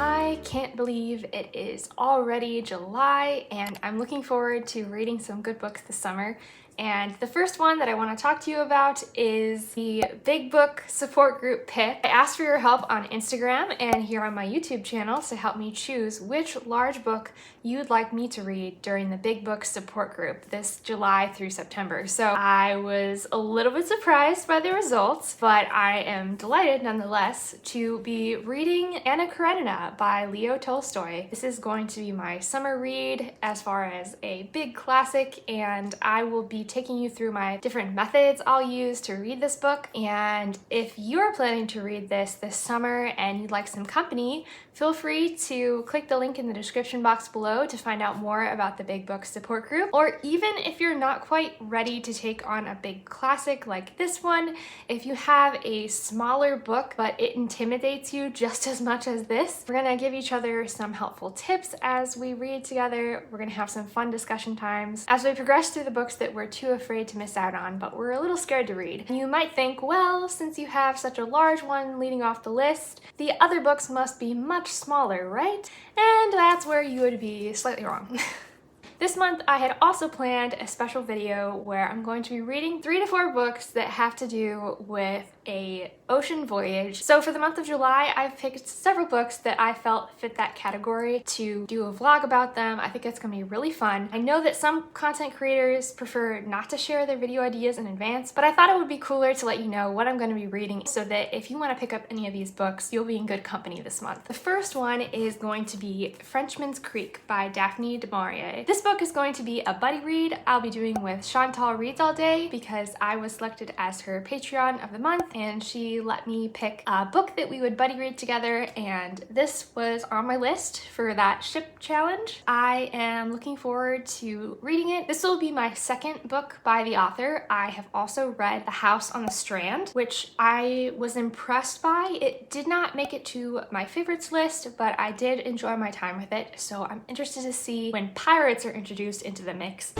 I can't believe it is already July and I'm looking forward to reading some good books this summer. And the first one that I want to talk to you about is the Big Book support group pick. I asked for your help on Instagram and here on my YouTube channel to help me choose which large book you'd like me to read during the Big Book support group this July through September. So I was a little bit surprised by the results, but I am delighted nonetheless to be reading Anna Karenina by Leo Tolstoy. This is going to be my summer read as far as a big classic, and I will be taking you through my different methods I'll use to read this book. And if you're planning to read this summer and you'd like some company, feel free to click the link in the description box below to find out more about the Big Book support group. Or even if you're not quite ready to take on a big classic like this one, if you have a smaller book but it intimidates you just as much as this, we're gonna give each other some helpful tips as we read together. We're gonna have some fun discussion times as we progress through the books that we're too afraid to miss out on, but we're a little scared to read. And you might think, well, since you have such a large one leading off the list, the other books must be much smaller, right? And that's where you would be slightly wrong. This month, I had also planned a special video where I'm going to be reading 3 to 4 books that have to do with a ocean voyage. So for the month of July, I've picked several books that I felt fit that category to do a vlog about them. I think it's gonna be really fun. I know that some content creators prefer not to share their video ideas in advance, but I thought it would be cooler to let you know what I'm gonna be reading so that if you wanna pick up any of these books, you'll be in good company this month. The first one is going to be Frenchman's Creek by Daphne du Maurier. This book is going to be a buddy read I'll be doing with Chantel Reads All Day because I was selected as her Patreon of the month and she let me pick a book that we would buddy read together, and this was on my list for that ship challenge. I am looking forward to reading it. This will be my second book by the author. I have also read The House on the Strand, which I was impressed by. It did not make it to my favorites list, but I did enjoy my time with it, so I'm interested to see when pirates are introduced into the mix.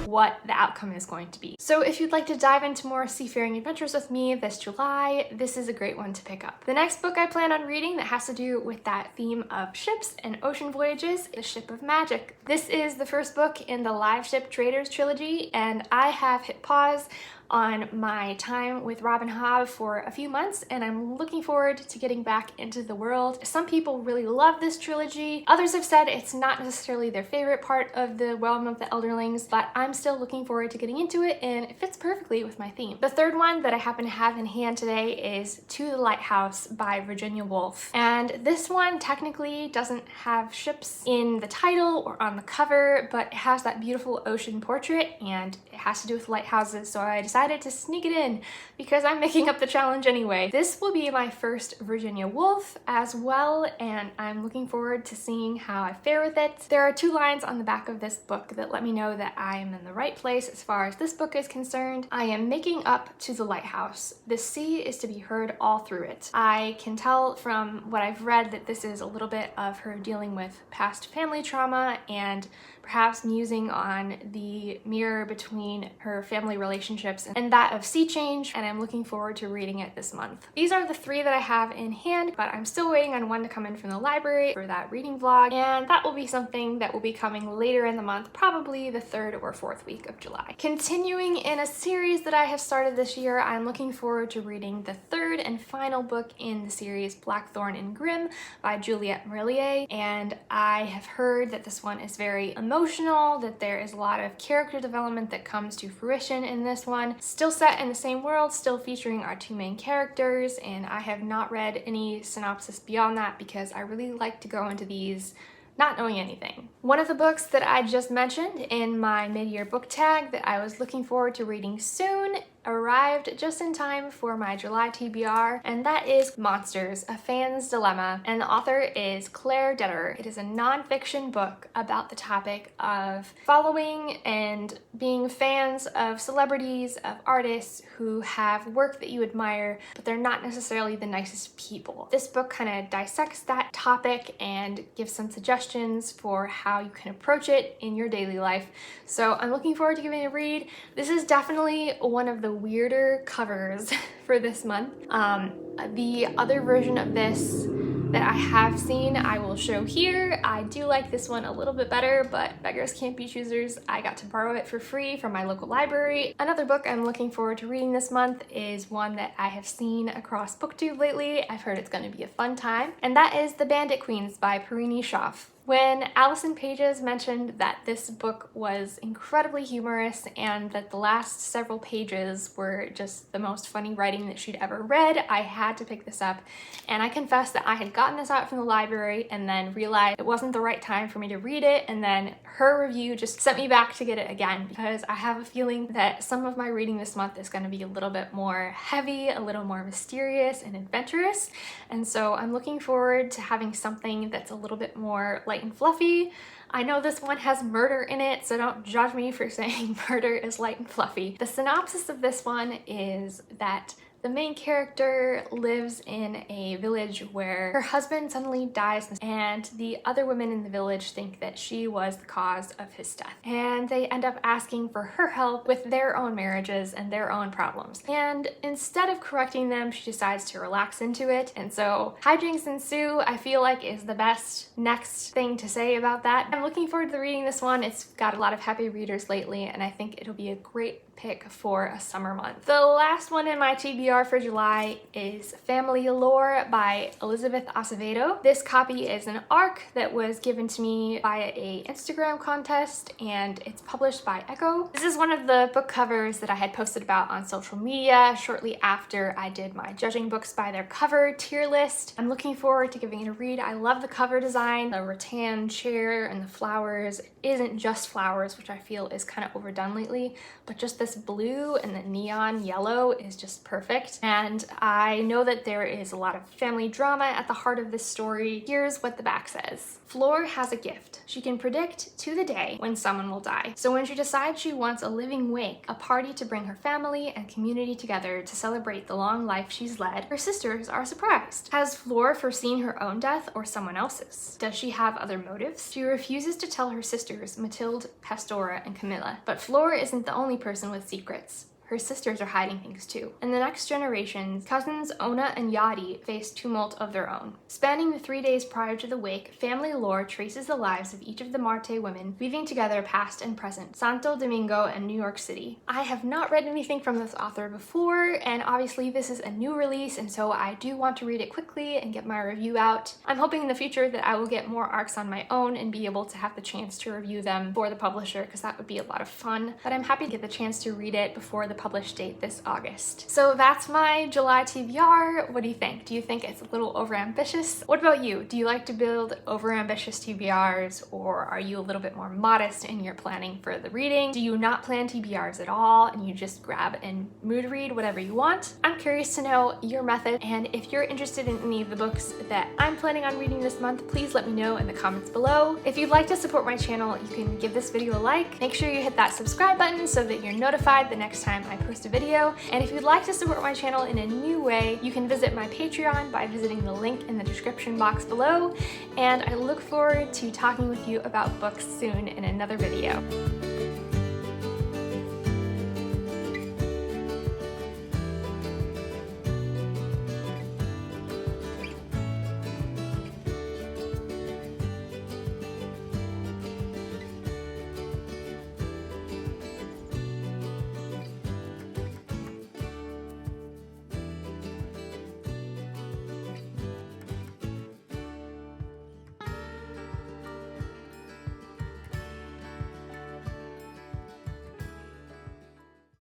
What the outcome is going to be. So if you'd like to dive into more seafaring adventures with me this July, this is a great one to pick up. The next book I plan on reading that has to do with that theme of ships and ocean voyages is Ship of Magic. This is the first book in the Live Ship Traders trilogy, and I have hit pause on my time with Robin Hobb for a few months, and I'm looking forward to getting back into the world. Some people really love this trilogy. Others have said it's not necessarily their favorite part of the realm of the Elderlings, but I'm still looking forward to getting into it, and it fits perfectly with my theme. The third one that I happen to have in hand today is To the Lighthouse by Virginia Woolf. And this one technically doesn't have ships in the title or on the cover, but it has that beautiful ocean portrait, and it has to do with lighthouses, so I decided to sneak it in because I'm making up the challenge anyway. This will be my first Virginia Woolf as well, and I'm looking forward to seeing how I fare with it. There are 2 lines on the back of this book that let me know that I am in the right place as far as this book is concerned. I am making up to the lighthouse. The sea is to be heard all through it. I can tell from what I've read that this is a little bit of her dealing with past family trauma and perhaps musing on the mirror between her family relationships and that of sea change, and I'm looking forward to reading it this month. These are the 3 that I have in hand, but I'm still waiting on one to come in from the library for that reading vlog, and that will be something that will be coming later in the month, probably the 3rd or 4th week of July. Continuing in a series that I have started this year, I'm looking forward to reading the 3rd and final book in the series Blackthorn and Grimm by Juliette Marillier, and I have heard that this one is very emotional, that there is a lot of character development that comes to fruition in this one. Still set in the same world, still featuring our 2 main characters, and I have not read any synopsis beyond that because I really like to go into these not knowing anything. One of the books that I just mentioned in my mid-year book tag that I was looking forward to reading soon arrived just in time for my July TBR, and that is Monsters, A Fan's Dilemma, and the author is Claire Detter. It is a non-fiction book about the topic of following and being fans of celebrities, of artists who have work that you admire, but they're not necessarily the nicest people. This book kind of dissects that topic and gives some suggestions for how you can approach it in your daily life. So I'm looking forward to giving it a read. This is definitely one of the weirder covers for this month. The other version of this that I have seen I will show here. I do like this one a little bit better, but beggars can't be choosers. I got to borrow it for free from my local library. Another book I'm looking forward to reading this month is one that I have seen across Booktube lately. I've heard it's going to be a fun time, and that is The Bandit Queens by Parini Schaff. When Allison Pages mentioned that this book was incredibly humorous and that the last several pages were just the most funny writing that she'd ever read, I had to pick this up. And I confess that I had gotten this out from the library and then realized it wasn't the right time for me to read it, and then her review just sent me back to get it again, because I have a feeling that some of my reading this month is going to be a little bit more heavy, a little more mysterious and adventurous, and so I'm looking forward to having something that's a little bit more light and fluffy. I know this one has murder in it, so don't judge me for saying murder is light and fluffy. The synopsis of this one is that the main character lives in a village where her husband suddenly dies, and the other women in the village think that she was the cause of his death. And they end up asking for her help with their own marriages and their own problems. And instead of correcting them, she decides to relax into it. And so hijinks ensue, I feel like, is the best next thing to say about that. I'm looking forward to reading this one. It's got a lot of happy readers lately, and I think it'll be a great pick for a summer month. The last one in my TBR for July is Family Lore by Elizabeth Acevedo. This copy is an ARC that was given to me via a Instagram contest, and it's published by Echo. This is one of the book covers that I had posted about on social media shortly after I did my judging books by their cover tier list. I'm looking forward to giving it a read. I love the cover design. The rattan chair and the flowers isn't just flowers, which I feel is kind of overdone lately, but just this blue and the neon yellow is just perfect. And I know that there is a lot of family drama at the heart of this story. Here's what the back says. Flor has a gift. She can predict to the day when someone will die. So when she decides she wants a living wake, a party to bring her family and community together to celebrate the long life she's led, her sisters are surprised. Has Flor foreseen her own death or someone else's? Does she have other motives? She refuses to tell her sisters, Mathilde, Pastora, and Camilla. But Flor isn't the only person with secrets. Her sisters are hiding things too. In the next generations, cousins Ona and Yadi face tumult of their own. Spanning the 3 days prior to the wake, Family Lore traces the lives of each of the Marte women, weaving together past and present, Santo Domingo and New York City. I have not read anything from this author before, and obviously this is a new release, and so I do want to read it quickly and get my review out. I'm hoping in the future that I will get more arcs on my own and be able to have the chance to review them for the publisher, because that would be a lot of fun. But I'm happy to get the chance to read it before the published date this August. So that's my July TBR. What do you think? Do you think it's a little overambitious? What about you? Do you like to build overambitious TBRs, or are you a little bit more modest in your planning for the reading? Do you not plan TBRs at all and you just grab and mood read whatever you want? I'm curious to know your method, and if you're interested in any of the books that I'm planning on reading this month, please let me know in the comments below. If you'd like to support my channel, you can give this video a like. Make sure you hit that subscribe button so that you're notified the next time I post a video. And if you'd like to support my channel in a new way, you can visit my Patreon by visiting the link in the description box below. And I look forward to talking with you about books soon in another video.